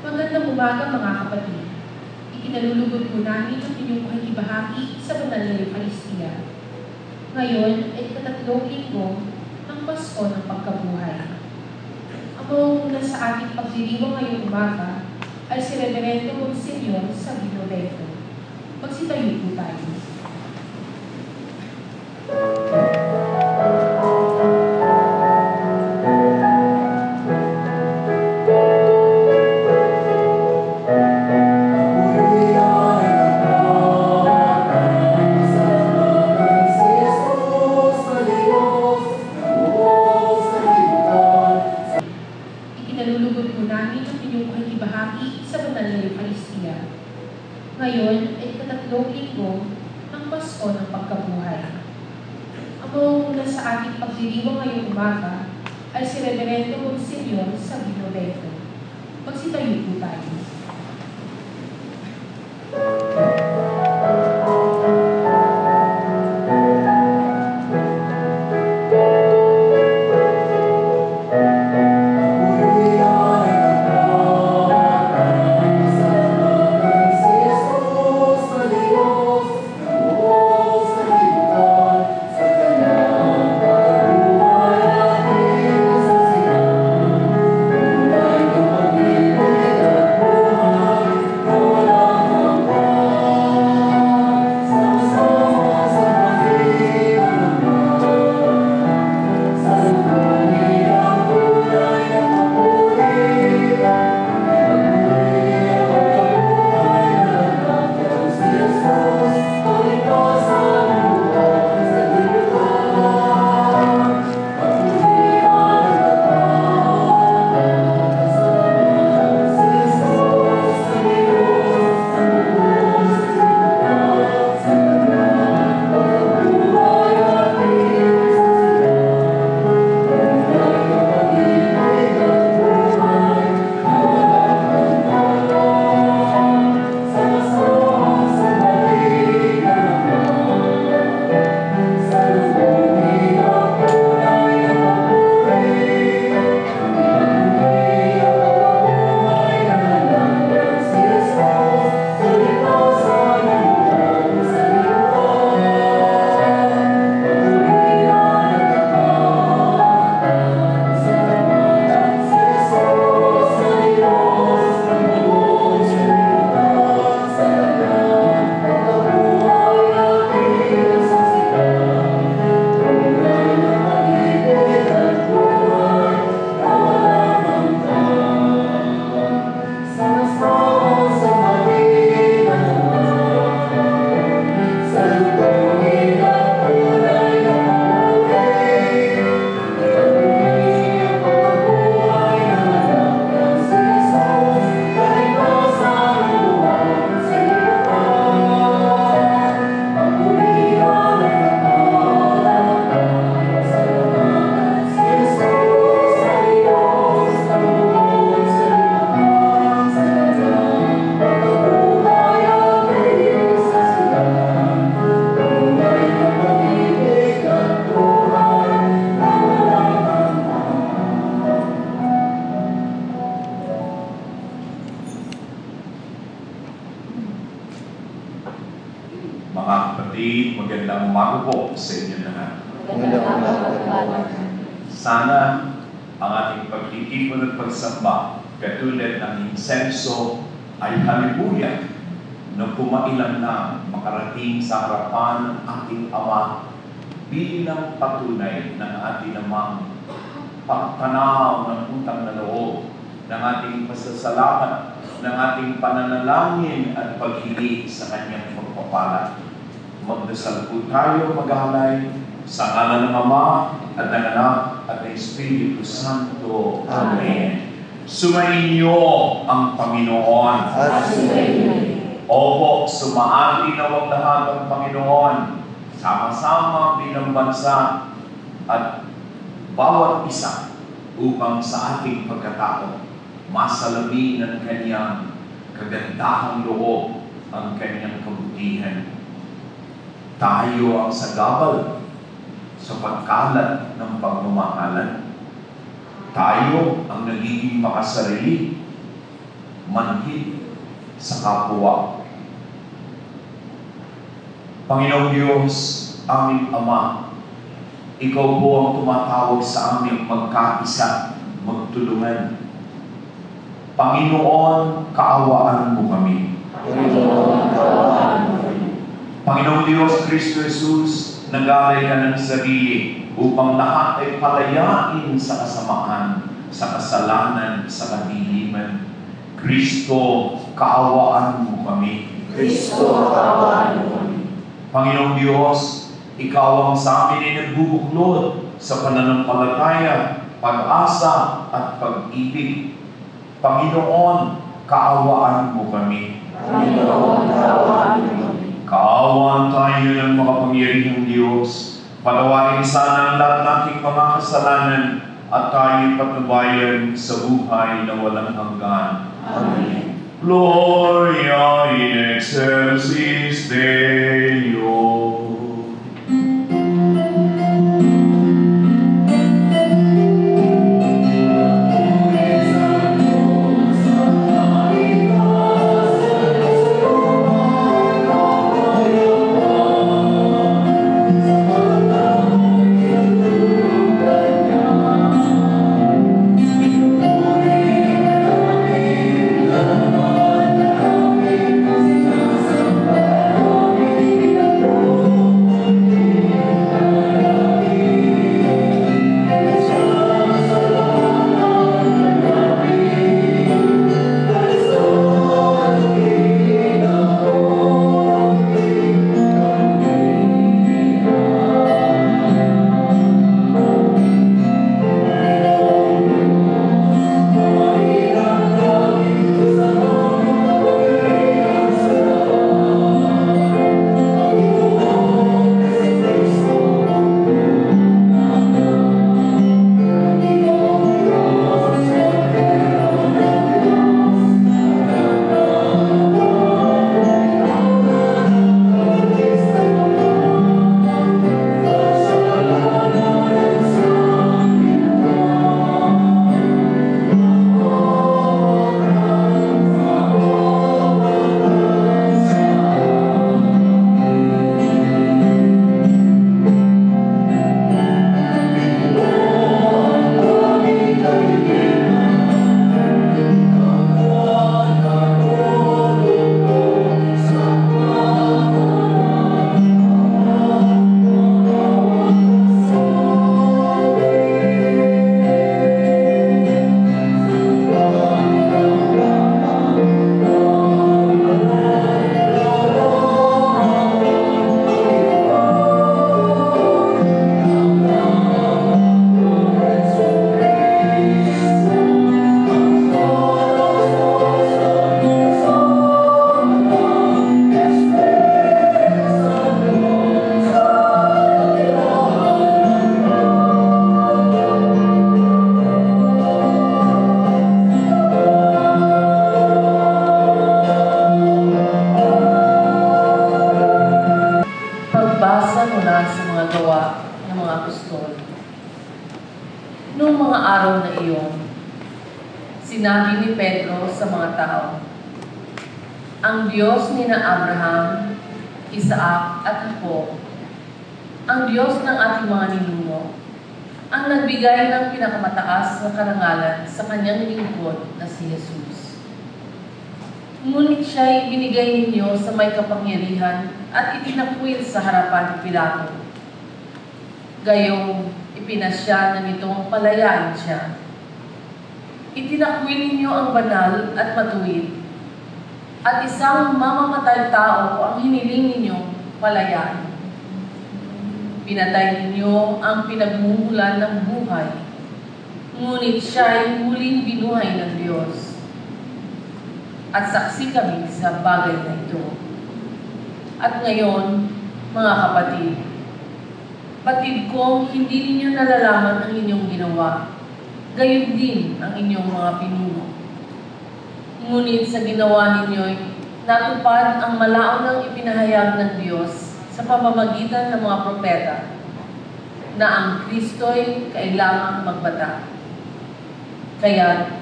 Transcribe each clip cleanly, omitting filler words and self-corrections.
Magandang umaga mga kapatid. Ikinalulugod po namin ang inyong pakikibahagi sa banal na Eucharistia. Ngayon ay ikatatlong linggo ng Pasko ng Pagkabuhay. Ang mauuna sa ating pagdiriwang ngayong umaga ay si Reverendo Monsenyor Sabino Beto. Magsitayo po tayo. Ngayon ay ikatatlong linggo ng Pasko ng Pagkabuhay. Ang mauuna sa ating pagdiriwang ngayong umaga ay si Reverendo Monsenyor Sabino Beto. Magsitayo po tayo. Magandang umaga po sa inyo lahat. Sana ang ating pagtitipon at pagsamba katulad ng insenso ay halibuya na kumailan na makarating sa harapan ng ating Ama bilang patunay ng ating namang pagtanaw ng utang na loob, ng ating pasasalamat, ng ating pananalangin at paghilig sa Kanyang pagpapala. Magdasal po tayo maghalay sa ngalan ng Ama at ng Anak at ng Espiritu Santo. Amen. Sumainyo ang Panginoon. Opo, sumaati na wag lahat ang Panginoon. Sama-sama bilang bansa at bawat isa upang sa ating pagkatao masalamin ang Kanyang kagandahang loob, ang Kanyang kabutihan. Tayo ang sagabal sa pagkalat ng pagmamahalan. Tayo ang nagiging makasarili manhid sa kapwa. Panginoong Diyos, aming Ama, Ikaw po ang tumatawag sa aming magkaisa, magtulungan. Panginoon, kaawaan mo kami. Panginoong Diyos, Kristo Jesus, nagalay ka ng sarili upang lahat ay palayain sa kasamaan, sa kasalanan, sa kadiliman. Kristo, kaawaan mo kami. Kristo, kaawaan mo kami. Panginoong Diyos, Ikaw ang sa amin ay nagbubuklod sa pananampalataya, pag-asa at pag-ibig. Panginoon, kaawaan mo kami. Panginoon, kaawaan mo kami. Kaawaan tayo ng makapangyarihang Diyos. Patawarin sana ang lahat nating mga kasalanan at tayo patubayan sa buhay na walang hanggan. Amen. Gloria in excelsis Deo. Noong mga araw na iyon, sinabi ni Pedro sa mga tao, ang Diyos ni na Abraham, Isaac at Jacob, ang Diyos ng ating mga ninuno, ang nagbigay ng pinakamataas na karangalan sa kanyang lingkod na si Jesus. Ngunit siya ay binigay ninyo sa may kapangyarihan at itinakwil sa harapan ni Pilato. Gayong ipinasya na nitong palayain siya. Itinakwil ninyo ang banal at matuwid, at isang mamamatay tao ang hiniling ninyong palayain. Pinatay ninyo ang pinagmumulan ng buhay, ngunit siya ay muling binuhay ng Diyos. At saksi kami sa bagay na ito. At ngayon, mga kapatid, batid kong hindi ninyo nalalaman ang inyong ginawa, gayon din ang inyong mga pinuno. Ngunit sa ginawa ninyo'y natupad ang malaon ng ipinahayag ng Diyos sa pamamagitan ng mga propeta na ang Kristo'y kailangang magbata. Kaya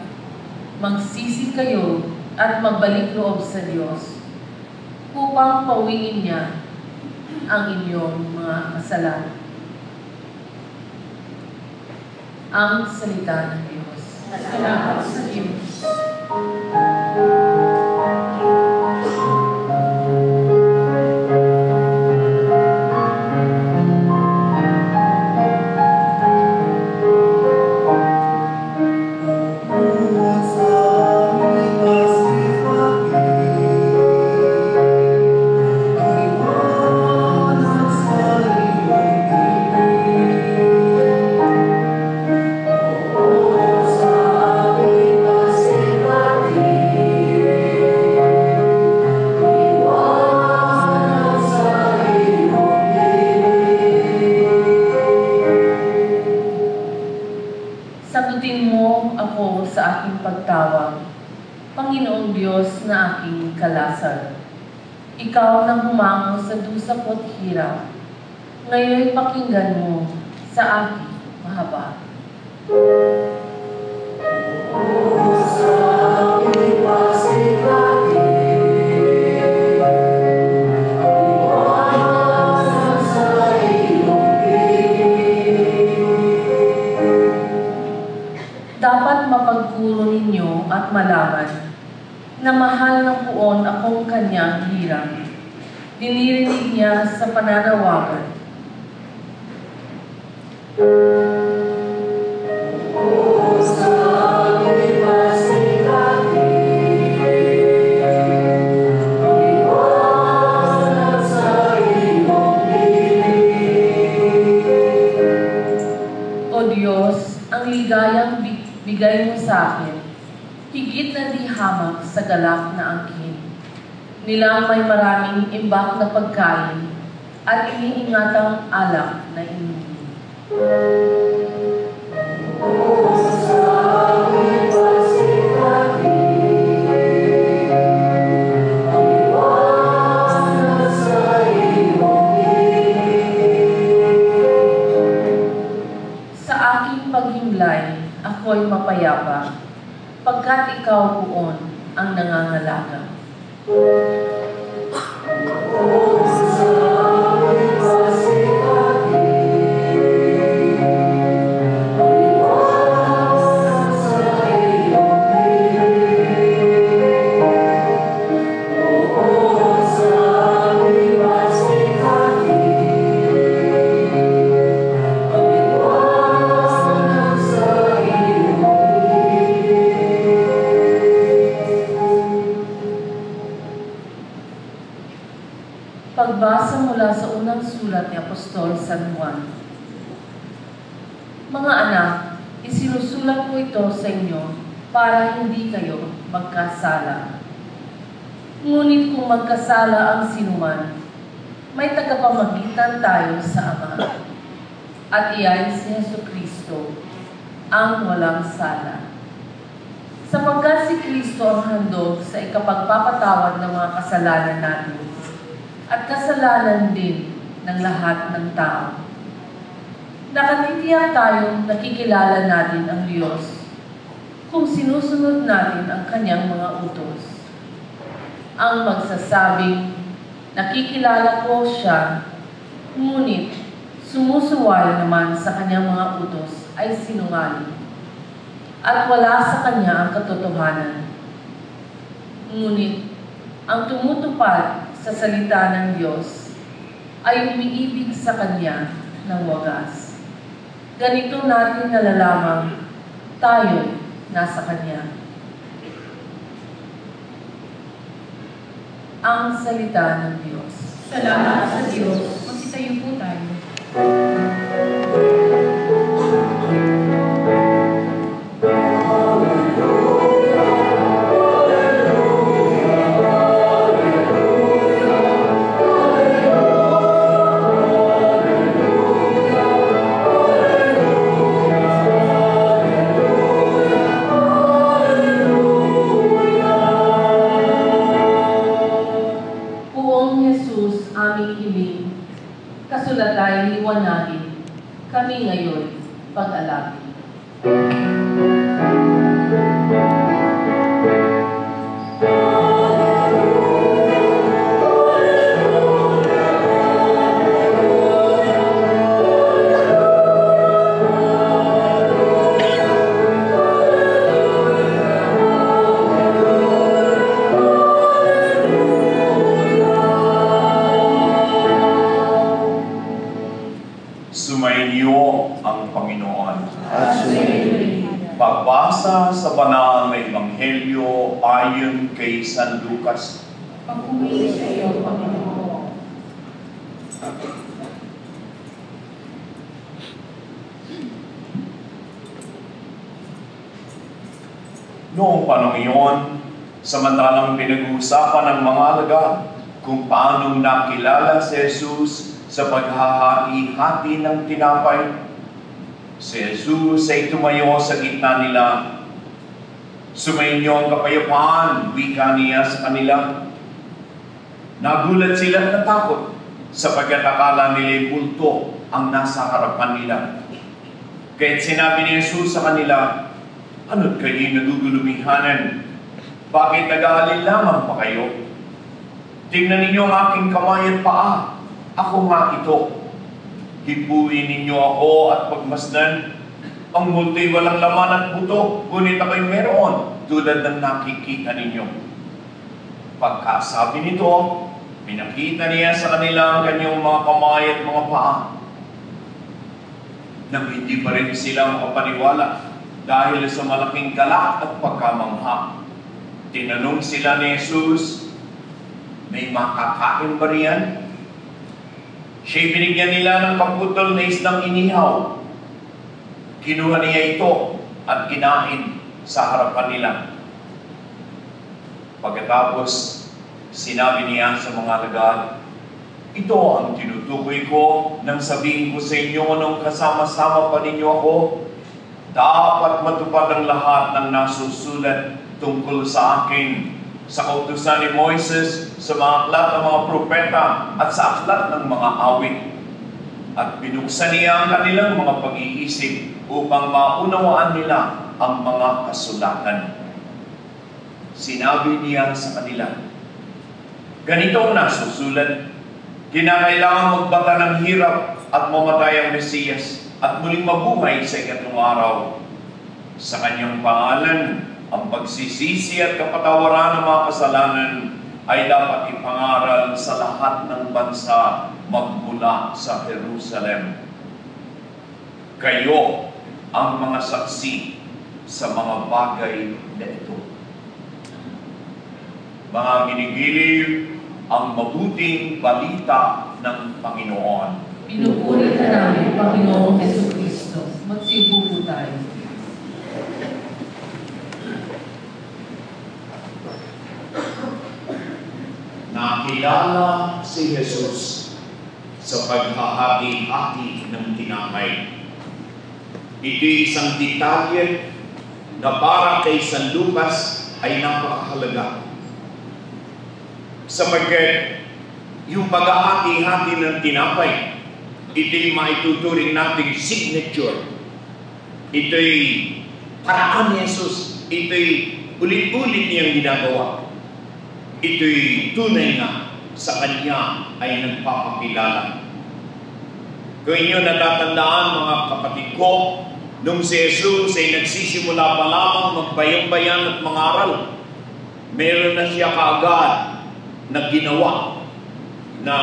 magsisi kayo at magbalik loob sa Diyos upang pauwiin niya ang inyong mga kasalanan. Ang salita ng Diyos. Salamat sa Diyos. Sagutin mo ako sa aking pagtawag, Panginoong Diyos na aking kalasal. Ikaw nang humango sa dusa ko't hirap, ngayon pakinggan mo sa aking mahaba. Dapat mapagpuro ninyo at malaman na mahal ng puon akong kanyang hirang. Dinirinig niya sa pananawagan. O Diyos, ang ligayang bigay mo sa akin, higit na di hamak sa galak na angkin. Nilang may maraming imbak na pagkain at iniingatang alak na inumin. Sa aking paghimlay, ako'y mapayapa, pagkat ikaw puon ang nangangalaga. Pagbasa mula sa unang sulat ni Apostol San Juan. Mga anak, isinusulat ko ito sa inyo para hindi kayo magkasala. Ngunit kung magkasala ang sinuman, may tagapamagitan tayo sa Ama, at iyan si Jesucristo, ang walang sala. Sapagkat si Kristo ang handog sa ikapagpapatawad ng mga kasalanan natin, at kasalanan din ng lahat ng tao. Nakatitiyak tayong nakikilala natin ang Diyos kung sinusunod natin ang kanyang mga utos. Ang magsasabing, nakikilala ko siya, ngunit sumusuway naman sa kanyang mga utos ay sinungaling, at wala sa kanya ang katotohanan. Ngunit ang tumutupad sa salita ng Diyos ay umiibig sa Kanya ng wagas. Ganito natin nalalamang tayo nasa Kanya. Ang salita ng Diyos. Salamat sa Diyos. Magsitayo po tayo. Kasulatan ayon kay San Lucas. Pagpupuri sa iyo, Panginoon. Noong panahon iyon, samantalang pinag-uusapan ng mga alagad kung paano nakilala si Jesus sa paghahati-hati ng tinapay, si Jesus ay tumayo sa gitna nila. Sumainyo ang kapayapaan, wika niya sa kanila. Nagulat sila at natakot sapagkat akala nila multo ang nasa harapan nila. Kaya't sinabi ni Jesus sa kanila, "Ano't kayo nagugulumihanan? Bakit nag-aalala lamang pa kayo? Tingnan ninyo ang aking kamay at paa. Ako nga ito. Hipuin ninyo ako at pagmasdan. Ang multo'y walang laman at buto, ngunit ako'y meron tulad ng nakikita ninyo." Pagkasabi nito, pinakita niya sa kanila ang kanyang mga kamay at mga paa. Nang hindi pa rin sila makapaniwala dahil sa malaking galak at pagkamangha, tinanong sila ni Jesus, "May makakain ba riyan?" Siya'y binigyan nila ng kaputol na islang inihaw. Kinuha niya ito at kinain sa harapan nila. Pagkatapos, sinabi niya sa mga alagad, "Ito ang tinutukoy ko nang sabihin ko sa inyo nung kasama-sama pa ninyo ako. Dapat matupad ang lahat ng nasusulat tungkol sa akin sa kautusan ni Moises, sa mga aklat ng mga propeta at sa aklat ng mga awit." At binuksan niya ang kanilang mga pag-iisip upang maunawaan nila ang mga kasulatan. Sinabi niya sa kanila, "Ganito ang nasusulat, kinakailangan magbata ng hirap at mamatay ang Mesiyas at muling mabuhay sa ikatlong araw. Sa kanyang pangalan, ang pagsisisi at kapatawaran ng mga kasalanan ay dapat ipangaral sa lahat ng bansa magmula sa Jerusalem. Kayo ang mga saksi sa mga bagay na ito." Mga ginigiliw, ang mabuting balita ng Panginoon. Pinupuri ka namin, Panginoong Jesucristo. Magsiupo po tayo. Nakilala si Jesus sa paghahati-hati ng tinapay. Ito'y isang detalye na para kay San Lucas ay napakahalaga. Sapagkat yung paghahati-hati ng tinapay, ito'y maituturing nating signature. Ito'y paraan ni Jesus. Ito'y ulit-ulit niyang ginagawa. Ito'y tunay nga sa Kanya ay nagpapakilala. Kung inyo natatandaan, mga kapatid ko, nung si Jesus ay nagsisimula pa lamang magbayang-bayan at mangaral, meron na siya kaagad na ginawa na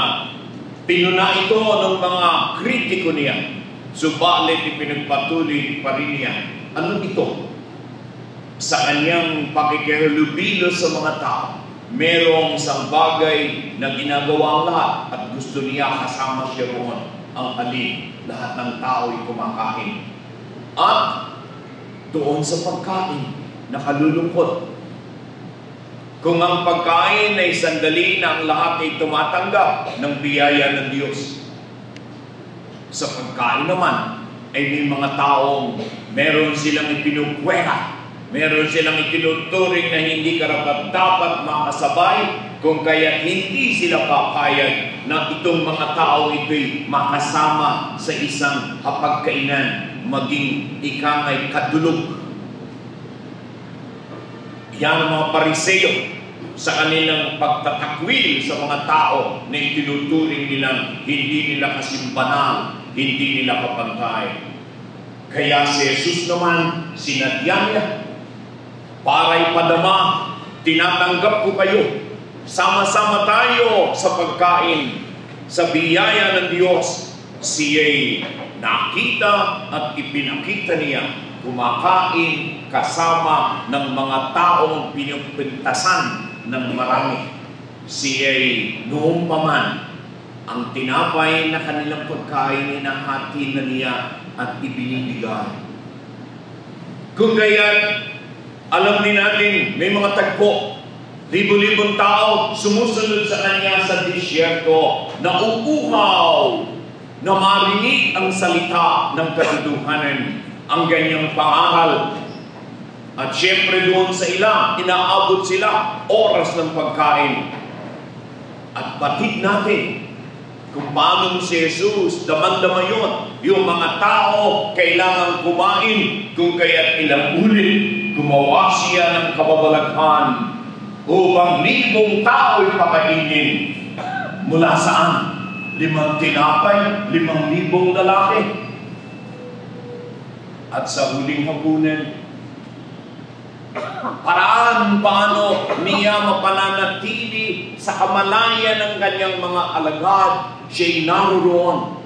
pinuna ito ng mga kritiko niya. Subalit ipinagpatuloy pa rin niya. Ano ito? Sa kanyang pakikihalubilo sa mga tao, merong isang bagay na ginagawa ang lahat at gusto niya kasama siya roon. Ang alin, lahat ng tao ay kumakain. At doon sa pagkain, nakalulungkot. Kung ang pagkain ay sandali na ang lahat ay tumatanggap ng biyaya ng Diyos, sa pagkain naman ay may mga taong meron silang ipinugwera, meron silang itinuturing na hindi karapat-dapat makasabay, kung kaya hindi sila papayag na itong mga tao ito'y makasama sa isang hapagkainan, maging ikangay kadulog. Yan ang mga Pariseo sa kanilang pagtatakwil sa mga tao na itinuturing nilang hindi nila kasimbanal, hindi nila kapantay. Kaya si Jesus naman, sinadya niya para ipadama, tinatanggap ko kayo. Sama-sama tayo sa pagkain, sa biyaya ng Diyos. Siya'y nakita at ipinakita niya kumakain kasama ng mga taong pinupintasan ng marami. Siya'y noong pa man, ang tinapay na kanilang pagkain hinahati na niya at ibinibigay. Kung gayon, alam din natin, may mga tagpo, libo-libong tao sumusunod sa kanya sa disyerto, nauuhaw na marinig ang salita ng katotohanan, ang ganyang pangaral. At syempre doon sa ilang, inaabot sila oras ng pagkain. At batid natin kung paano si Jesus damang-dama yun. Yung mga tao kailangan kumain, kung kaya't ilang ulit gumawa siya ng kababalaghan upang libong tao'y pakainin. Mula saan? 5 tinapay, 5,000 lalaki. At sa huling hapunan, paraan paano niya mapananatili sa kamalayan ng kanyang mga alagad, siya'y naroon.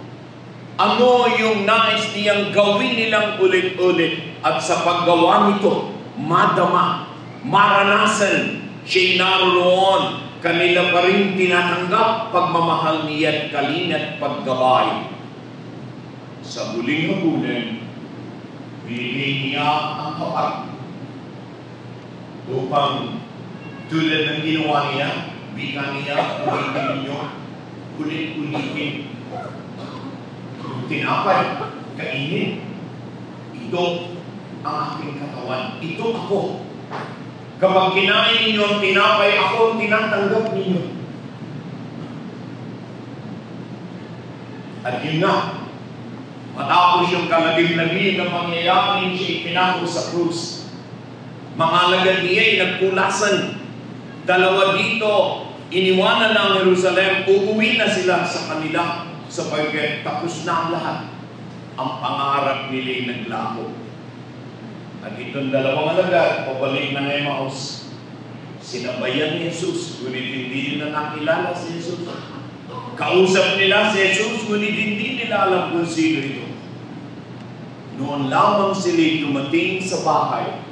Ano yung nais niyang gawin nilang ulit-ulit, at sa paggawa nito, madama, maranasan, siya'y naroon. Kanila pa rin tinatanggap pagmamahal niya at kalingat paggabay. Sa huling hapunan, pili niya ang kapag upang tulad ng ginawa niya, bika niya, ulitin ninyo, ulit-ulitin. Kung tinapay, kainin. Ito ang aking katawan. Ito ako. Kapag kinain ninyo ang tinapay, ako ang tinatanggap ninyo. At yun nga, matapos yung kalagim-lagim na mangyayari, siya ipinako sa krus. Mga alagad niya'y nagpulasan. 2 dito, iniwanan ng Jerusalem, uuwi na sila sa kanila sapagkat tapos na ang lahat. Ang pangarap nila'y naglaho. At itong 2 alagad, pabalik na ng Emmaus. Sinabayan ni Jesus, ngunit hindi nila nakilala si Jesus. Kausap nila si Jesus, ngunit hindi nila alam kung sino ito. Noon lamang sila'y dumating sa bahay.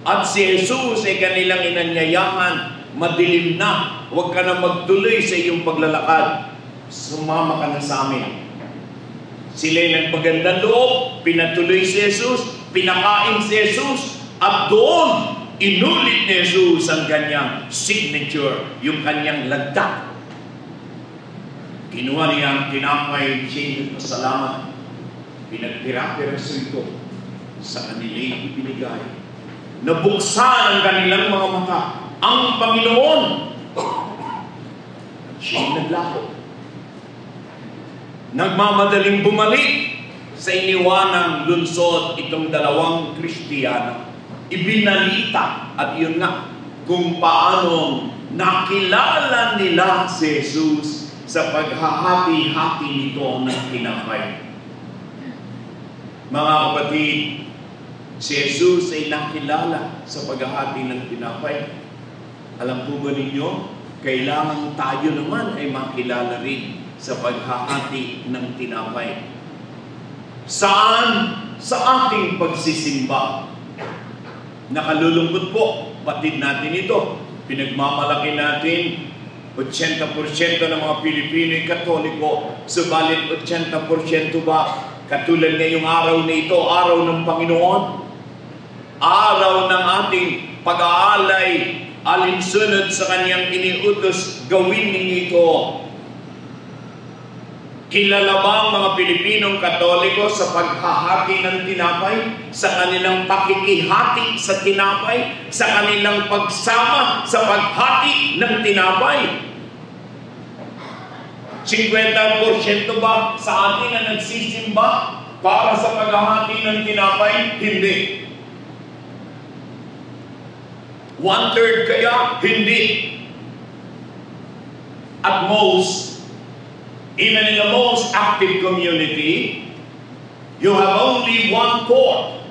At si Jesus ay kanilang inanyayahan, madilim na, huwag ka na magtuloy sa iyong paglalakad. Sumama ka na sa amin. Sila'y nagpagandang loob, pinatuloy si Jesus, pinakain si Jesus, at doon, inulit ni Jesus ang kanyang signature, yung kanyang lagda. Kinuha niya ang tinapay, siya'y nagpasalamat, pinagpira-piraso ito, sa kanila'y ibinigay. Nabuksan ang kanilang mga mata. Ang Panginoon, siya'y naglaho. Nagmamadaling bumalik sa iniwanang lunsod itong 2 Kristiyano. Ibinalita, at yun nga, kung paano nakilala nila si Jesus sa paghahati-hati nito ng tinapay. Mga kapatid, si Jesus ay nakilala sa paghahati ng tinapay. Alam po ba ninyo, kailangan tayo naman ay makilala rin sa paghahati ng tinapay. Saan? Sa ating pagsisimba. Nakalulungkot po, batid natin ito. Pinagmamalaki natin, 80% ng mga Pilipino ay Katoliko. Subalit 80% ba, katulad ngayong araw na ito, araw ng Panginoon? Araw ng ating pag-aalay, alinsunod sa kanyang iniutos, gawin ninyo ito. Kilala ba ang mga Pilipinong Katoliko sa paghahati ng tinapay? Sa kanilang pakikihati sa tinapay? Sa kanilang pagsama sa paghati ng tinapay? 50% ba sa atin na nagsisimba para sa paghahati ng tinapay? Hindi. 1/3 kaya? Hindi. At most, even in the most active community, you have only 1/4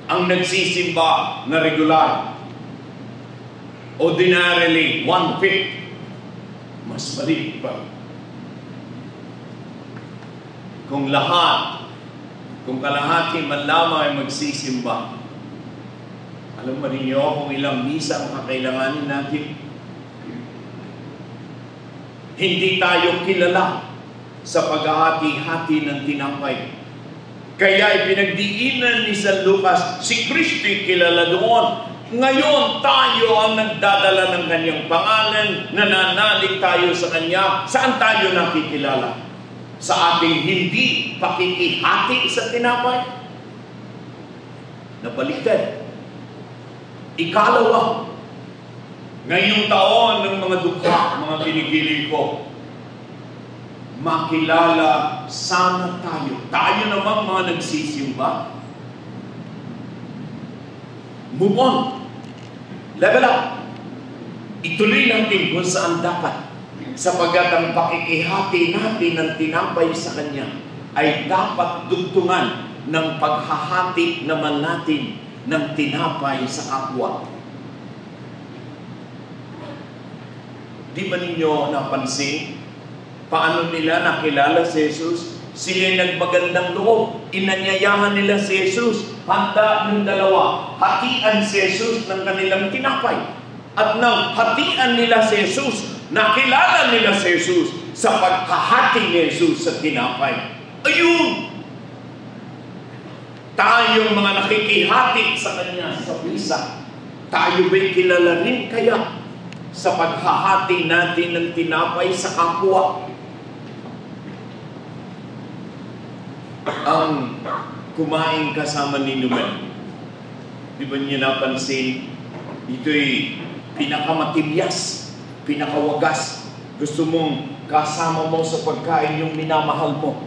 ang nagsisimba na regular. Ordinarily, 1/5. Mas maliit pa. Kung lahat Kung kalahati man lamang ay magsisimba, alam mo rin niyo kung ilang misa ang kakailanganin natin. Hindi tayo kilala sa paghahati-hati ng tinapay. Kaya ipinagdiinan ni San Lucas, si Kristo'y kilala doon. Ngayon tayo ang nagdadala ng kanyang pangalan, nananalig tayo sa kanya. Saan tayo nakikilala? Sa ating hindi pakikihati sa tinapay? Nabaliktad. Ikalawa, ngayong taon ng mga dukha, mga kinikilig ko, makilala sana tayo. Tayo namang mga nagsisimba. Move on. Level up. Ituloy natin kung saan dapat. Sapagat ang pakikihati natin ng tinapay sa Kanya ay dapat dugtungan ng paghahati naman natin ng tinapay sa kapwa. Di ba ninyo napansin paano nila nakilala si Jesus? Sila nagmagandang loob. Inanyayahan nila si Jesus. Handa ng dalawa. Hatian si Jesus ng kanilang tinapay. At nang hatian nila si Jesus, nakilala nila si Jesus sa pagkahati ni Jesus sa tinapay. Ayun! Tayong mga nakikihati sa Kanya sa misa, tayo ba'y kilala rin kaya sa paghahati natin ng tinapay sa kapwa? Ang kumain kasama ni Noel, di ba niyo napansin, ito'y pinakamatibyas, pinakawagas. Gusto mong kasama mo sa pagkain yung minamahal mo.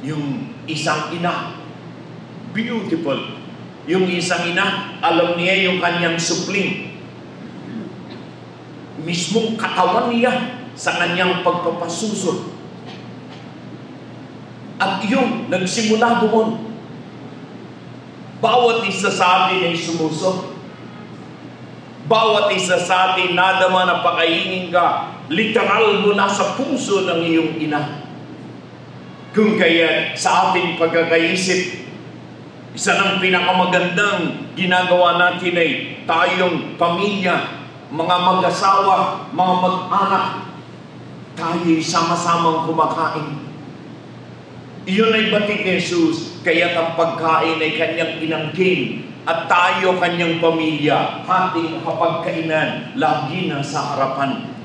Yung isang ina, beautiful. Yung isang ina, alam niya yung kanyang supling. Mismong katawan niya sa kanyang pagpapasusot. At yun, nagsimula doon. Bawat isa sa atin ay sumusot. Bawat isa sa atin nadama na pakainin ka, literal mo nasa puso ng iyong ina. Kung kaya sa ating pagkakaisip, isa ng pinakamagandang ginagawa natin ay tayong pamilya, mga mag-asawa, mga mag-anak, tayo'y sama-samang kumakain. Iyon ay batik ni Jesus, kaya't ang pagkain ay kanyang inangkin at tayo kanyang pamilya, hating kapagkainan, lagi na sa harapan.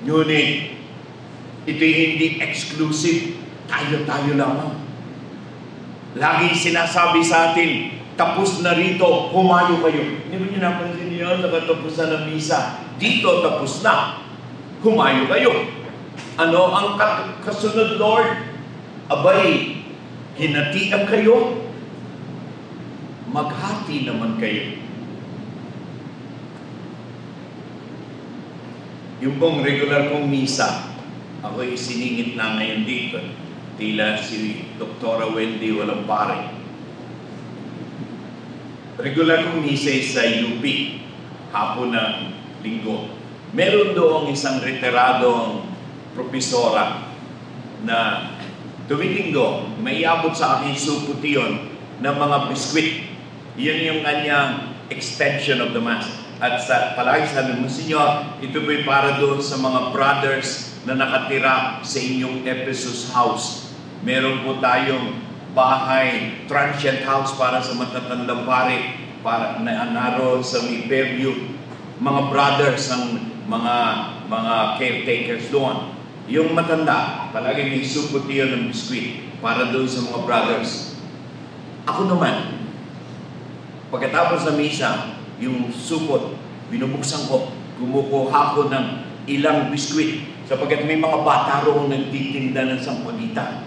Ngunit, ito'y hindi exclusive, tayo-tayo lamang. Lagi sinasabi sa atin, tapos na rito, humayo kayo. Hindi mo nyo napansin niyo, nakatapusan ng misa. Dito, tapos na. Humayo kayo. Ano ang kasunod, Lord? Abay, hinatian kayo. Maghati naman kayo. Yung pong regular kong misa, ako'y siningit na ngayon dito. Tila si Dr. Wendy walang pare. Regular kong misa sa UP, hapon na linggo. Meron doong isang retiradong propesora na tuwing linggo, may iabot sa akin suputi yun ng mga biskwit. Yan yung kanyang extension of the Mass. At palagi sabi mo, Senyor, ito po'y para doon sa mga brothers na nakatira sa inyong Ephesus house. Meron po tayong bahay, transient house para sa matatandang pare, para naroon sa Fairview. Mga brothers, ang mga caretakers doon. Yung matanda, palagi may supot yun ng biskwit para doon sa mga brothers. Ako naman, pagkatapos ng misa, yung supot, binubuksan ko, kumukuha ko ng ilang biskwit sapagkat may mga bata roon nagtitinda ng sampagita.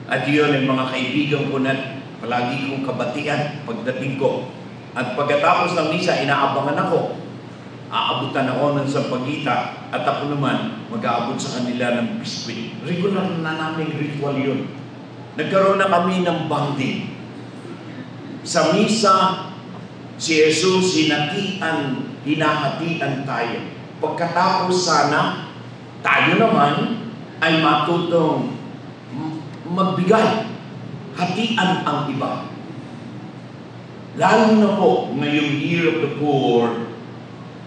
At yun ay mga kaibigan ko na palagi kong kabatian pagdating ko. At pagkatapos ng misa, inaabangan ako. Aabutan ako ng sampagita at ako naman mag-aabot sa kanila ng biskwit. Regular na naming ritual yun. Nagkaroon na kami ng bonding. Sa misa, si Jesus hinahatian tayo. Pagkatapos sana, tayo naman ay matutong magbigay, hatian ang iba. Lalo na po ngayong Year of the Poor,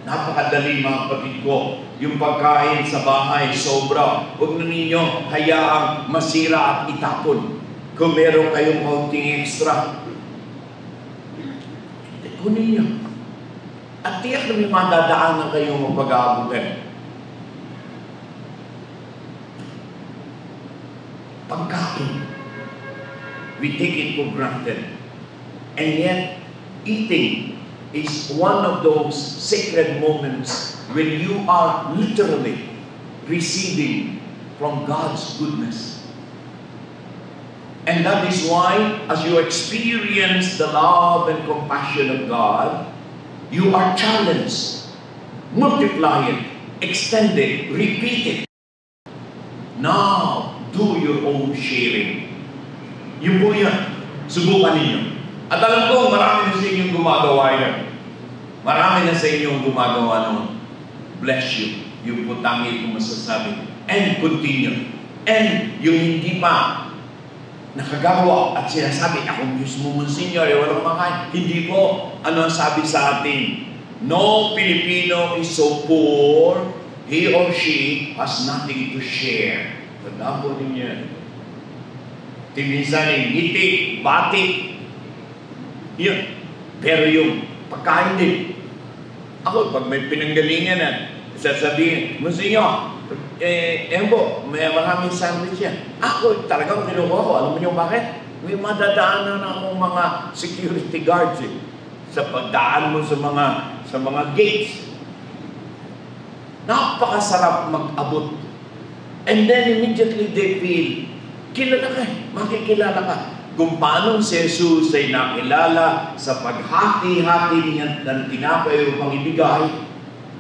napakadali mga kapatid ko, yung pagkain sa bahay sobra. Huwag na ninyo hayaang masira at itapon. Kung meron kayong kaunting extra, kunin nyo. At tiyak na may madadaan na kayong mapag-aabutan. Pagkain, we take it for granted. And yet, eating is one of those sacred moments when you are literally receiving from God's goodness. And that is why, as you experience the love and compassion of God, you are challenged, multiply it, extend it, repeat it. Now, do your own sharing. Yun po yan. Subukan ninyo. At alam ko, marami na sa inyong gumagawa yan. Marami na sa inyong gumagawa noon. Bless you. Yung po tangi kong masasabi. And continue. And yung hindi pa nakagawa at sinasabi, ako mismo Monsignor, walang makain. Hindi po. Ano ang sabi sa atin? No Filipino is so poor, he or she has nothing to share. Tandaan po ninyo. Timisan eh, ngiti, batik. Yun. Pero yung pagkain din. Ako, pag may pinanggalingan at sasabihin, Monsignor, po, may maraming sandwich yan. Ako, talagang kinuha ko. Alam mo niyo bakit? May madadaanan akong mga security guards eh. Sa pagdaan mo sa mga gates. Napakasarap mag-abot. And then immediately they feel, kilala ka, makikilala ka. Kung paano si Jesus ay nakilala sa paghati-hati niya ng tinapay upang ibigay,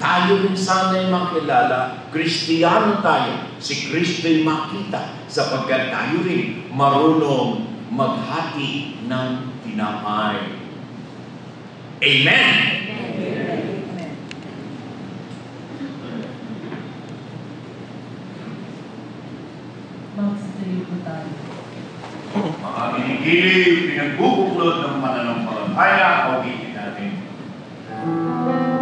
tayo rin sana ay makilala, Kristiyano tayo, si Kristo'y makita, sapagkat tayo rin marunong maghati ng tinapay. Amen! Magsisilip po tayo. Mga binigili, pinagbubuklod ng pananampalataya, awitin natin. Thank you.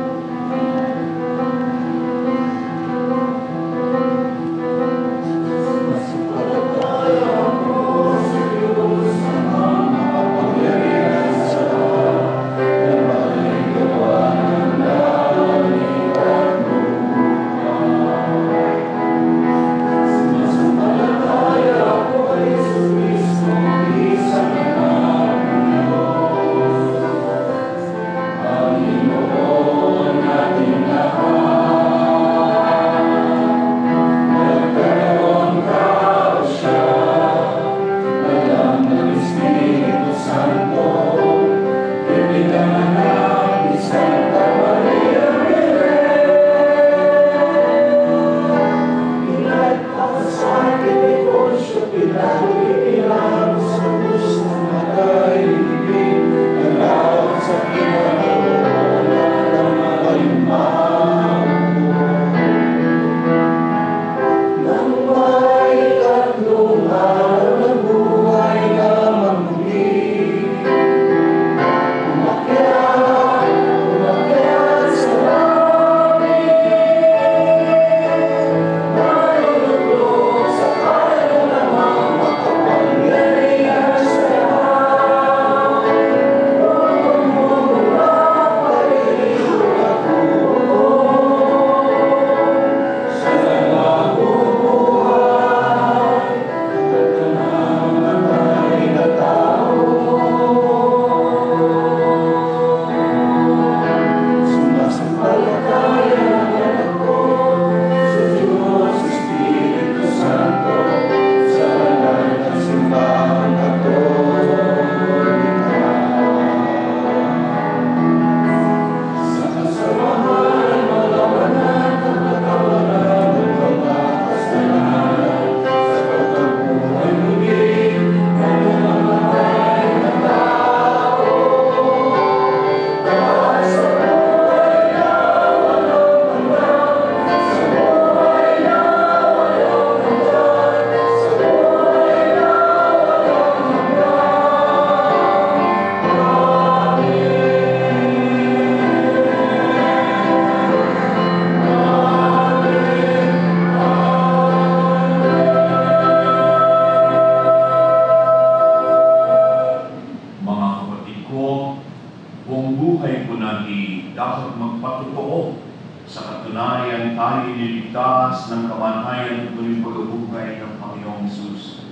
Buong buhay po natin dapat magpatotoo sa katunayan tayo niligtas ng kamatayan at muling pagkabuhay ng Panginoong Hesus.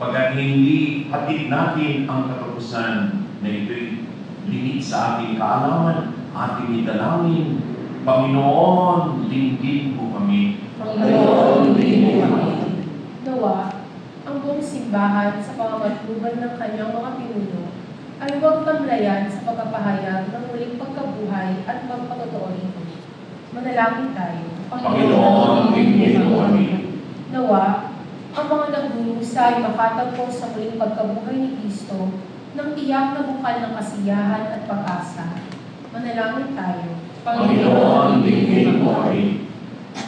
Pagkat hindi hatid natin ang katapusan na ito'y limit sa ating kaalaman, ating idalangin, Panginoon, linggin po kami. Panginoon, linggin po kami. Nawa, ang buong simbahan sa pamamagitan ng kanyang mga pinuno ay huwag tamlayan sa pagpapahayag ng muling pagkabuhay at magpatotoo nito. Manalangin tayo. Panginoon, linggin po kami. Nawa, ang mga nagdurusa ay makatagpo sa muling pagkabuhay ni Kristo ng tiyak na bukal ng kasiyahan at pag-asa. Manalangin tayo. Panginoon, linggin po kami.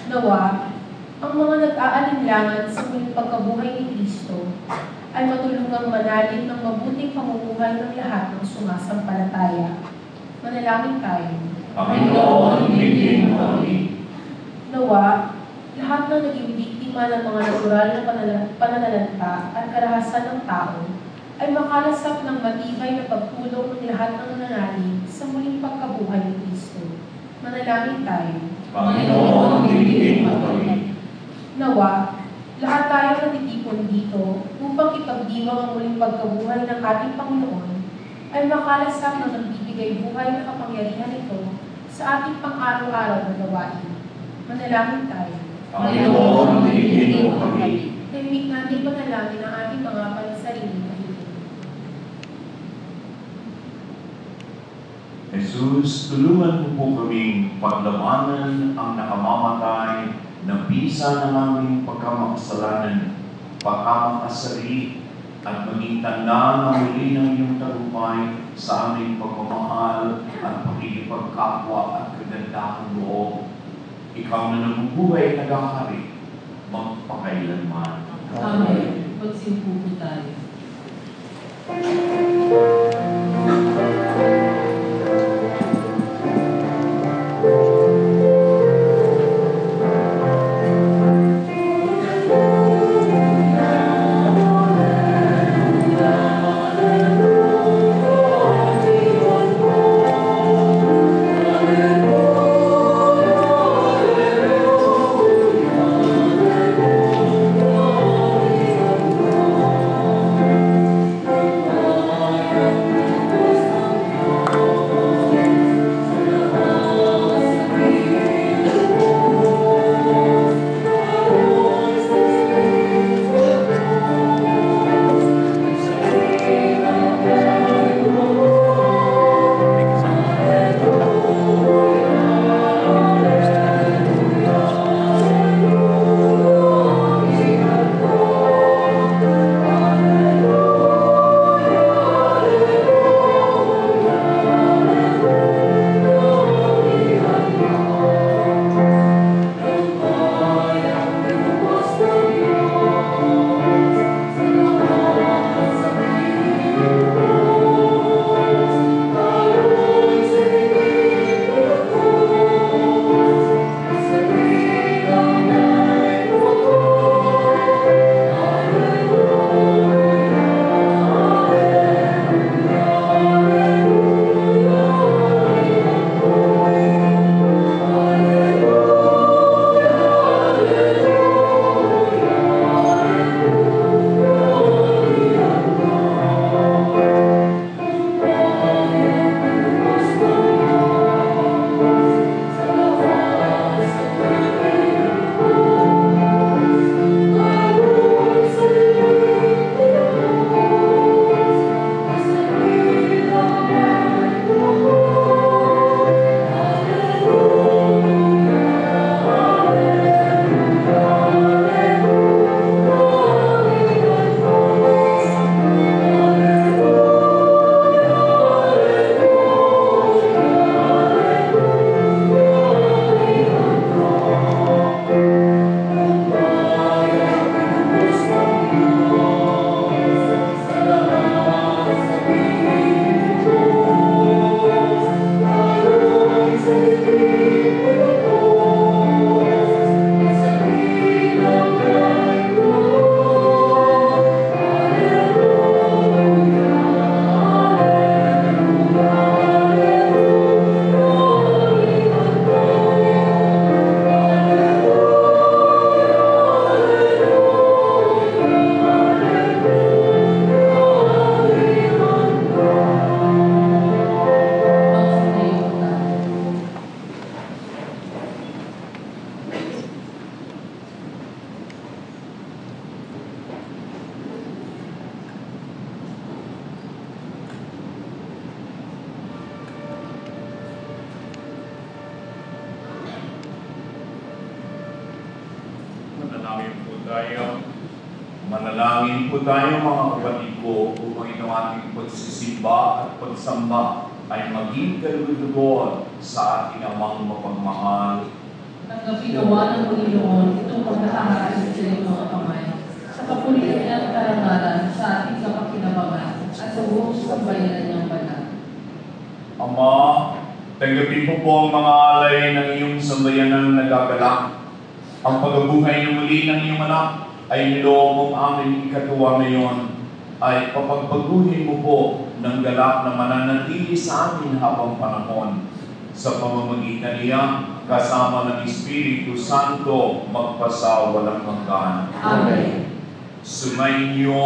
Nawa, ang mga nag-aalinlangan sa muling pagkabuhay ni Kristo ay matulungang manalig ng mabuting pamumuhay ng lahat ng sumasampalataya. Manalangin tayo. Panginoon, linggin po kami. Nawa, lahat ng naging biktima ng mga natural na pananalanta at karahasan ng tao ay makalasap ng matibay na pagtulong ng lahat ng nananalig sa muling pagkabuhay ni Kristo. Manalangin tayo. Panginoon, linggin po kami. Nawa, lahat tayo natitipon dito upang ipagdiwang ang muling pagkabuhay ng ating Panginoon ay makalasap ng nagbibigay buhay na kapangyarihan nito sa ating pang-araw-araw na gawain. Manalangin tayo. Panginoon, linggin po kami. Tahimik natin panalangin ang ating mga pansariling kahilingan. Jesus, tulungan mo po kaming paglabanan ang nakamamatay na bisa ng aming pagkamakasalanan, pagkamakasari, at maging tanda na muli ng iyong tagumpay sa aming pagmamahal at pakikipagkapwa at kagandahang loob. Ikaw na nabubuhay at nagkakari, magpakailanman. Amen. Magsimpo po tayo. Amen. tayo. Manalangin po tayo mga kapatid ko upang itong ating pagsisimba at pagsamba ay maging kalugod sa ating amang mapagmahal. Tanggapin nawa ng Panginoon itong pagkakaroon sa iyong mga kamay sa kapulitan at karangalan sa ating kapakinabangan at sa buong sambayanan niyang banal. Ama, tanggapin po po ang mga alay ng iyong sambayanan na nagagalak. Ang pagkabuhay ng muli ng iyong anak ay niloob mong aming ikatuwa ngayon ay papagpaguhin mo po ng galak na mananatili sa amin habang panahon. Sa pamamagitan niya, kasama ng Espiritu Santo, magpasawalang hanggan. Amen. Sumainyo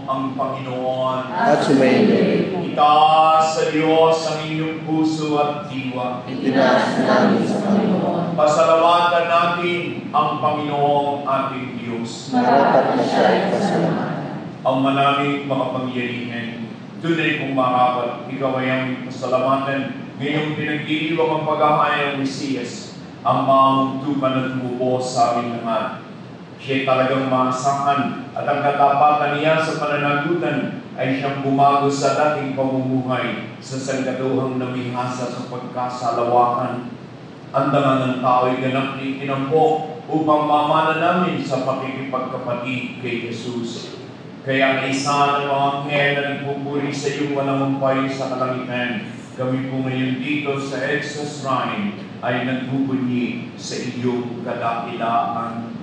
ang Panginoon. At sumainyo. Itaas sa Diyos ang inyong puso at diwa. Itinaas namin sa Panginoon. Pasalamatan natin ang Panginoong ating Diyos. Marapat na siya ay pasalamatan. Ang manaming makapangyarihan, tunay kong marapat, ikaw ay ang pasalamatan. Ngayong pinagdiriwang ang paghahayag ng Mesiyas, ang maungtupan at tumubo sa aming lahat. Siya'y talagang maasahan at ang katapatan niya sa pananagutan ay siyang bumago sa dating pamumuhay sa sangkatuhang namihasa sa pagkasalawakan. Ang dangan ng tao'y ganap ni tinampok upang mamana namin sa pakikipagkapatid kay Jesus. Kaya ang isa ng mga anghel na nagpupuri sa iyong walang umpay sa kalangitan, kami po ngayon dito sa Extra Shrine ay nagbubunyi sa iyong kadakilaan.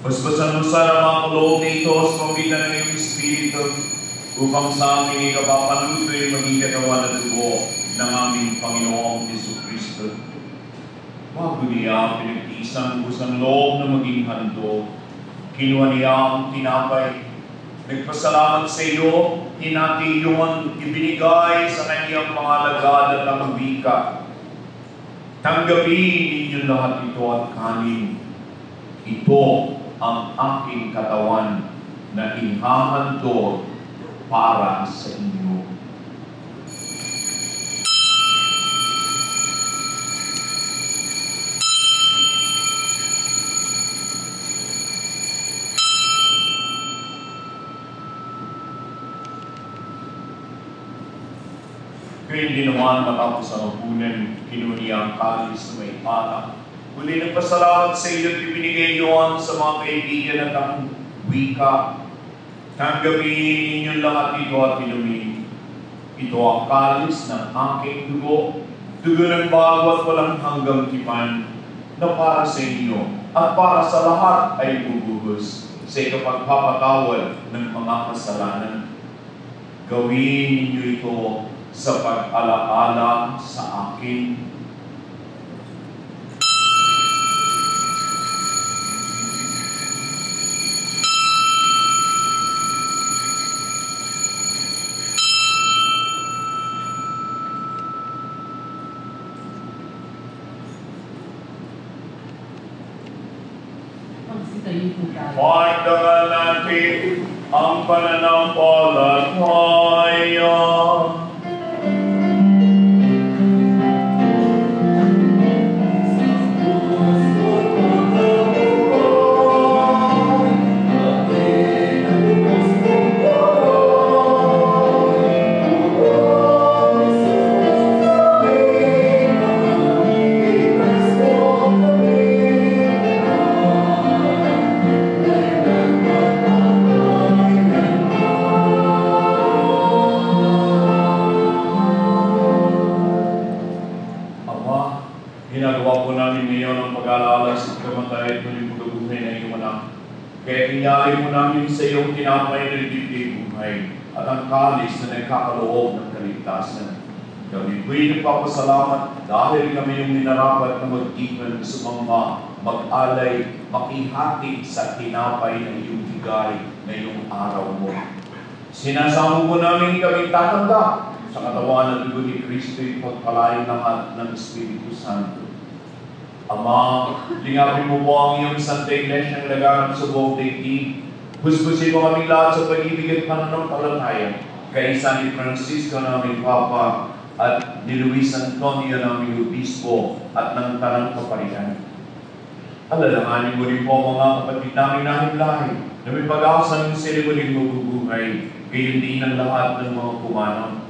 Basbasan mo sana mga loob nito sa pamitan ng iyong Espiritu upang sa amin ikapapanutoy maging katawan at dugo ng aming Panginoong Jesucristo. Bago niya pinagtiisang busang loob na maging handog, kinuha niya ang tinapay, nagpasalamat sa iyo, hinati iyon, ibinigay sa kanyang mga alagad at ang wika. Tanggapin ninyo lahat ito at kanin. Ito ang aking katawan na ihahandog para sa inyo. Kaya hindi naman matapos ang hapunan, kinuha niya ang kalis na may pala. Muli nagpasalamat sa iyo at ibinigay iyon sa mga kaibigan at ang wika. Tanggapin ninyo lahat ito at inumin. Ito ang kalis ng aking dugo, dugo ng bago at walang hanggang tipan, na para sa inyo at para sa lahat ay bubuhos sa ikapagpapatawad ng mga kasalanan. Gawin ninyo ito sa pag-alaala sa akin. Pagdangan natin ang pananampalataya. pag-alala sa pagkamatay at muling pagkabuhay na iyong anak. Kaya inyari mo namin sa iyong tinapay na nagtitip buhay at ang kalis na nagkakaloob ng kaligtasan. Kami po'y nagpapasalamat dahil kami yung minarapat na mag-iwan sa mga mag-alay, makihati sa tinapay ng iyong bigay ngayong araw mo. Sinasamo mo namin kami tatanggap sa katawan at dugo ni Kristo yung pagpalain lahat ng Espiritu Santo. Ama, lingapin mo po ang iyong Santa Iglesia ang laganap sa buong daigdig. Husgusin mo kami lahat sa pag-ibig at pananampalataya. Kaisa ni Francisco naming Papa at ni Luis Antonio naming Obispo at ng Tanang Kaparian. Alalahanin mo rin po mga kapatid namin lahi na may pag-aasan sila muling mabubuhay, gayon din ang lahat ng mga kumanang.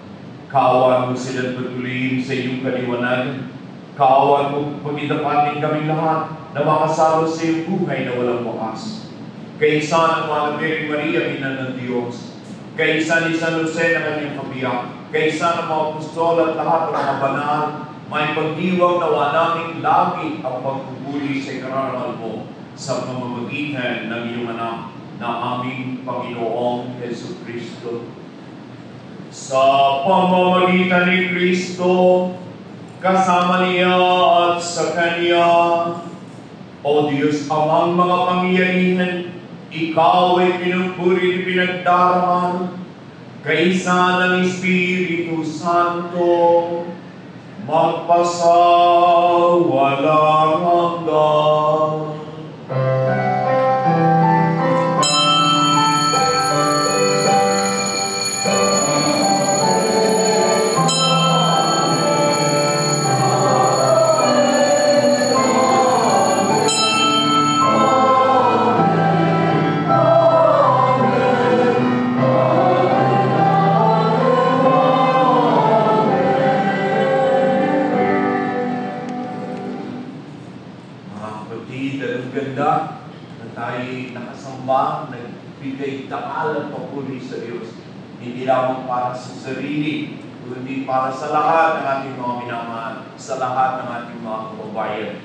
Kaawaan mo silang patuloyin sa iyong kaliwanagan. Kaawaan mo pagitapatin kami lahat na makasalo sa iyong buhay na walang wakas. Kaisa ng mga Birheng Maria, Ina ng Diyos. Kaisa ni San Jose na kanyang kabiyak. Kaisa ng mga apostol at lahat ng mga banal, may pagdiwang nawa namin lagi ang pagpupuli sa ikararangal mo sa pamamagitan ng iyong anak na aming Panginoong Yesu Kristo. Sa pamamagitan ni Kristo, kasama niya at sa Kanya, O Diyos, amang mga pangyarihan, Ikaw ay pinupuri at pinagdarama, kaisa ng Espiritu Santo, magpasawalang hanggan. Nagbigay takal at papuri sa Diyos, hindi lamang para sa sarili, kundi para sa lahat ng ating mga minamahal, sa lahat ng ating mga kababayan.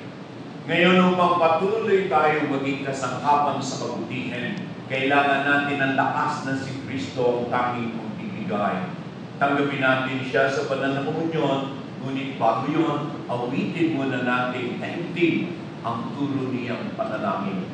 Ngayon, upang patuloy tayo maging kasangkapan sa kabutihan, kailangan natin ang lakas na si Kristo ang tanging magbibigay. Tanggapin natin siya sa pananamunyon, ngunit bago yun, awitin muna natin taimtim ang turo niyang panalangin.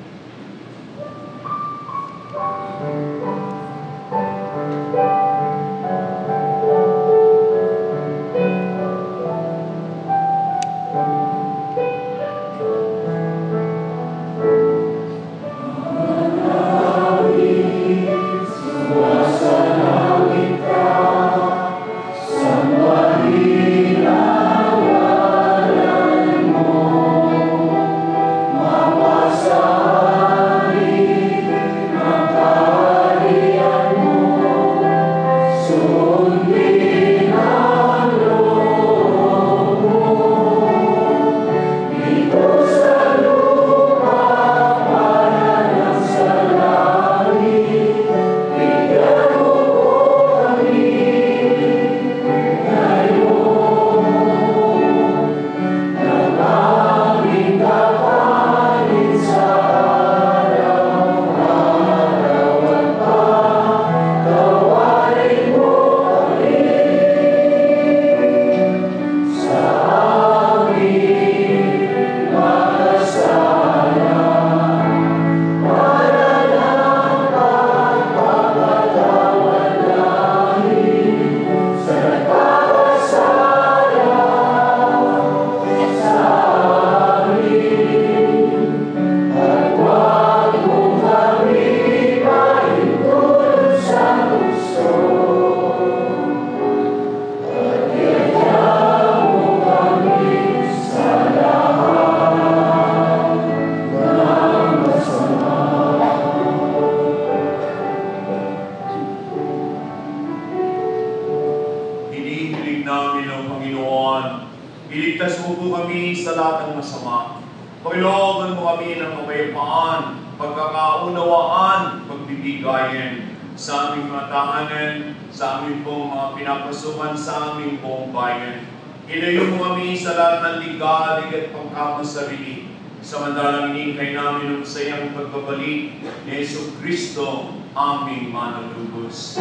Iligtas mo po kami sa lahat ng masama. Panginoon mo kami ng kapayapaan, pagkakaunawaan, pagbibigayan sa aming mga tahanan, sa aming pong mga pinapasukan sa aming buong bayan. Ilayo mo kami sa lahat ng ligalig at pagkamasarili, Samantalang iningkay namin ang sayang pagbabalik ni Yesu Kristo, aming manunubos.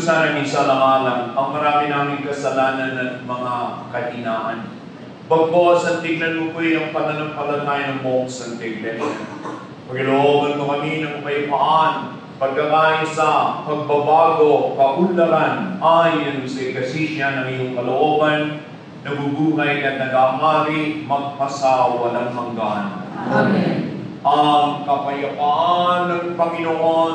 Sana ng isalang-alang ang marami naming kasalanan at mga kahinaan. Bagpos at tignan mo po yung pananampalataya ng buong santiglesia. Pagkalooban mo kami ng kapayapaan, pagkakaisa, pagbabago, kaunlaran, ayon sa ikasisya ng iyong kalooban, nabubuhay at nag-ahari, magpasawalang hanggan. Amen. Ang kapayapaan ng Panginoon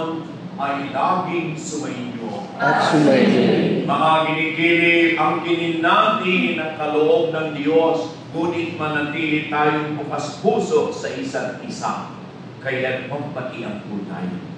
ay laging sumainyo. At sumainyo. Mga ginigilig ang kininati ng kaloob ng Diyos, ngunit manatili tayong bukas puso sa isa't isa. Kaya't magpatiang po tayo.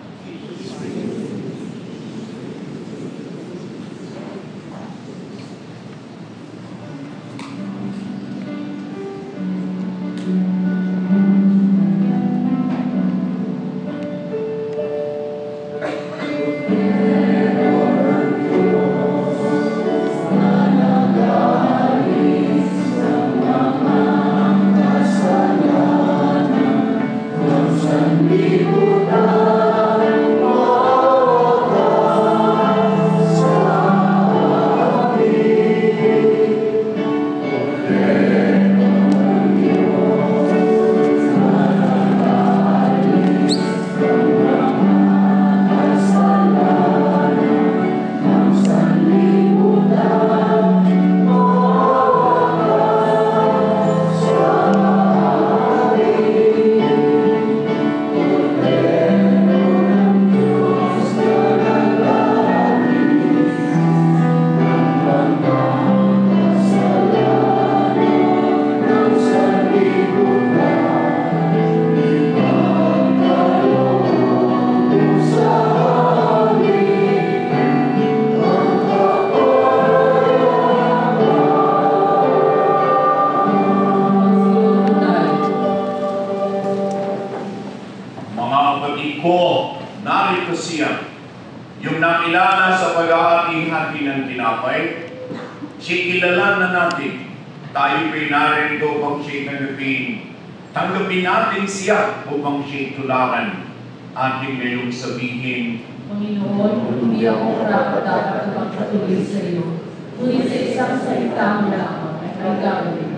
Tanggapin natin siya upang siya'y tularan. Ating ngayong sabihin, Panginoon, hindi ako dapat magpatuloy sa iyo. Ngunit sa isang salita mo lamang ay gagawin ko.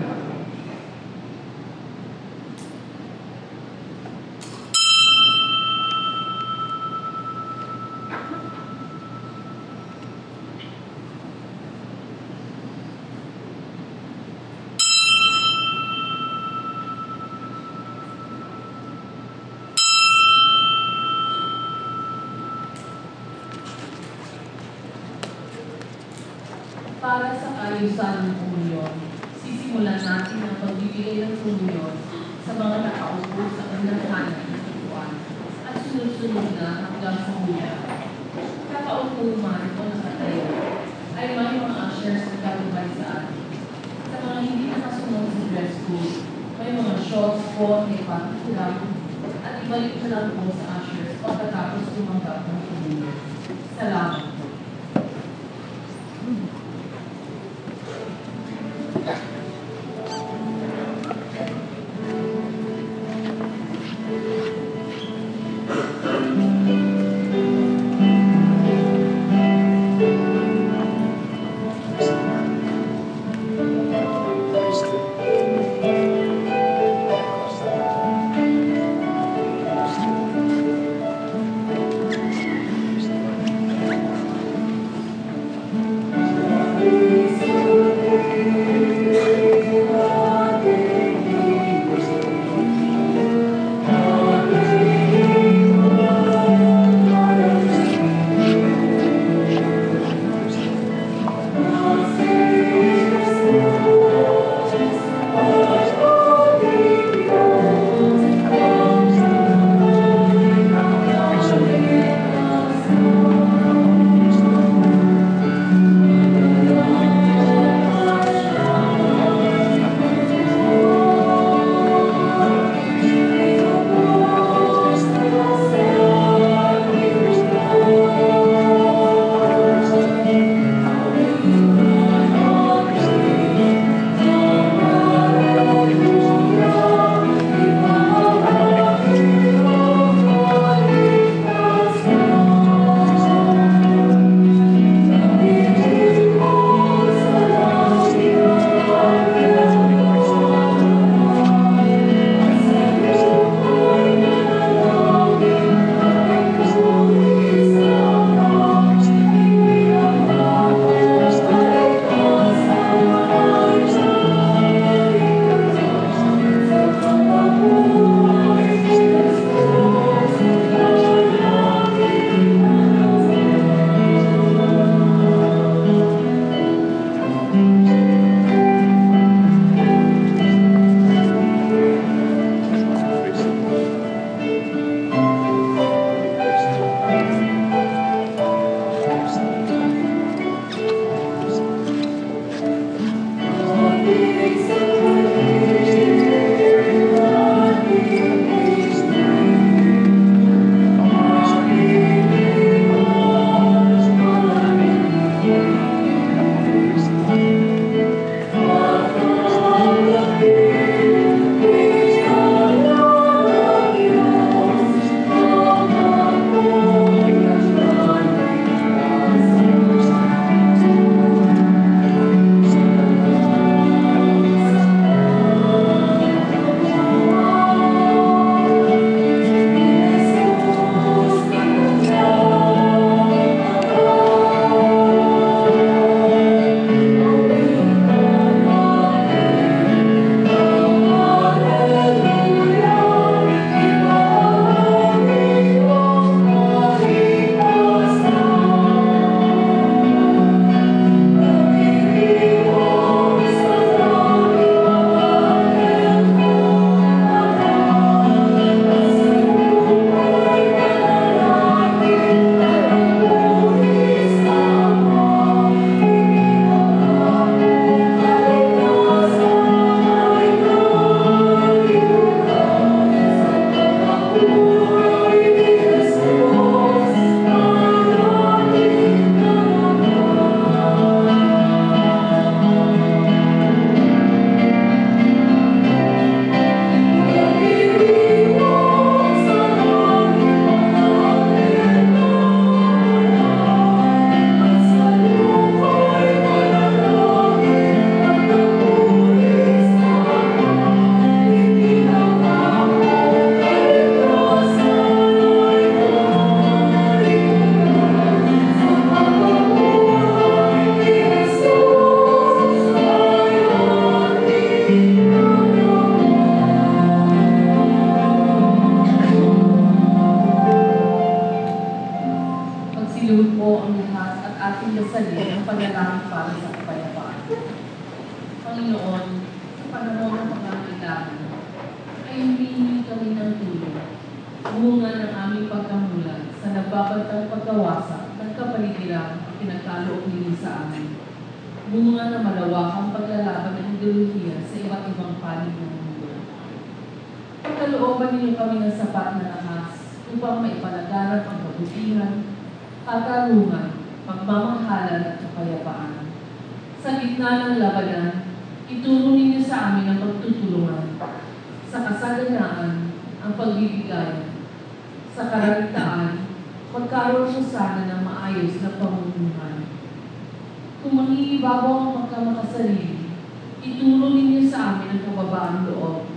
Para sa kaayusan ng komunyon, sisimulan natin ang pagbibigay ng komunyon sa mga nakaupo sa kanilang kanan ng tutuan at sunod-sunod na hanggang sa huli. Kakaupo man o nakatayo ay may mga ushers na gagawin sa atin. Sa mga hindi nakasunod sa dress code, may mga shots po na ipatikulang at ibalik na lang po sa ushers pagkatapos tumanggap ng komunyon. Salamat. kami ng tulong. Bunga ng aming pagkamulat sa nagbabantang pagkawasak ng kapaligiran ang pinagkaloob ninyo sa amin. Bunga na malawakang paglalaban ng ideolohiya sa iba't ibang panig ng mundo. Pagkalooban ninyo kami ng sapat na lakas upang maipalaganap ang kabutihan, katarungan, pagmamahalan at kapayapaan. Sa gitna ng labanan, ituro ninyo sa amin ang pagtutulungan, sa kasaganaan, ang pagbibigayan, sa karamitaan, magkaroon mo sana ng maayos na pamumuhay. Kung mangingibabaw ang pagkamakasarili, ituro ninyo sa amin ang kababaan loob.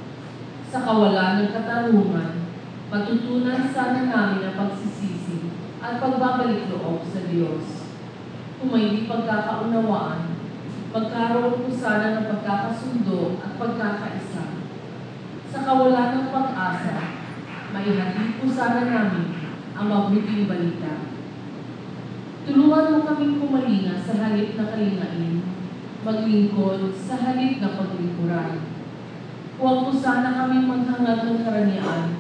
Sa kawalan ng katarungan, matutunan sana namin ang pagsisisi at pagbabalik loob sa Diyos. Kung may hindi pagkakaunawaan, magkaroon po sana ng pagkakasundo at pagkakaisa. Sa kawalan ng pag-asa, maihatid po sana namin ang mabuting balita. Tulungan mo kaming kumalinga sa halip na kalingain, maglingkod sa halip na paglingkuran. Huwag po sana kaming maghangad ng karanian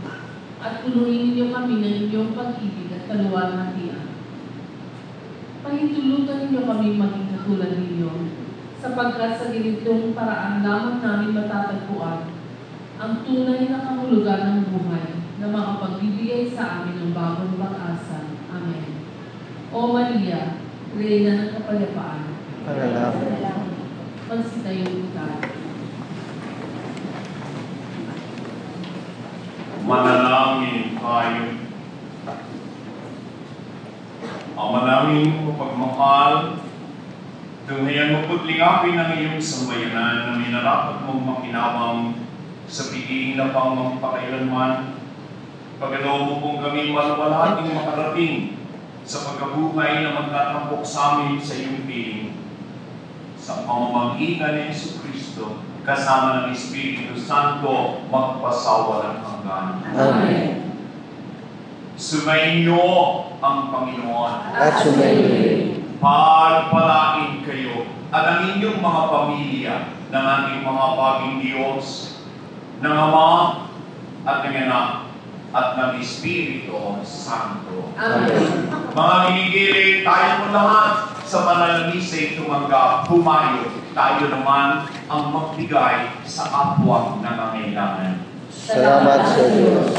at punuin niyo kami ng inyong pag-ibig at kaluwalhatian. Pahintulutan ninyo kami maging katulad ninyo, sapagkat sa ganitong paraan lamang namin matatagpuan ang tunay na kahulugan ng buhay na makapagbibigay sa amin ng bagong pag-asa. Amen. O Maria, Reyna ng Kapayapaan, magsitayo po tayo. Manalangin tayo. Ama namin, mapagmahal, tunghayan mo po't lingapin ang iyong sambayanan na minarapat mong makinabang sa piling na pang magpakailanman. Pagalaw mo pong kami malwalating makarating sa pagkabuhay na magtatampok sa amin sa iyong piling. Sa pamamagitan ni Jesucristo, kasama ng Espiritu Santo, magpasawalang hanggan. Amen. Sumainyo ang Panginoon. At sumainyo. Pagpalain kayo at ang inyong mga pamilya ng ating mga paging Diyos, ng Ama at ng Anak at ng Espiritu Santo. Amen. Mga hinigili, tayo mo lahat sa panalamisay tumanggap, humayo, tayo naman ang magbigay sa kapwa na nangailangan. Salamat sa Diyos.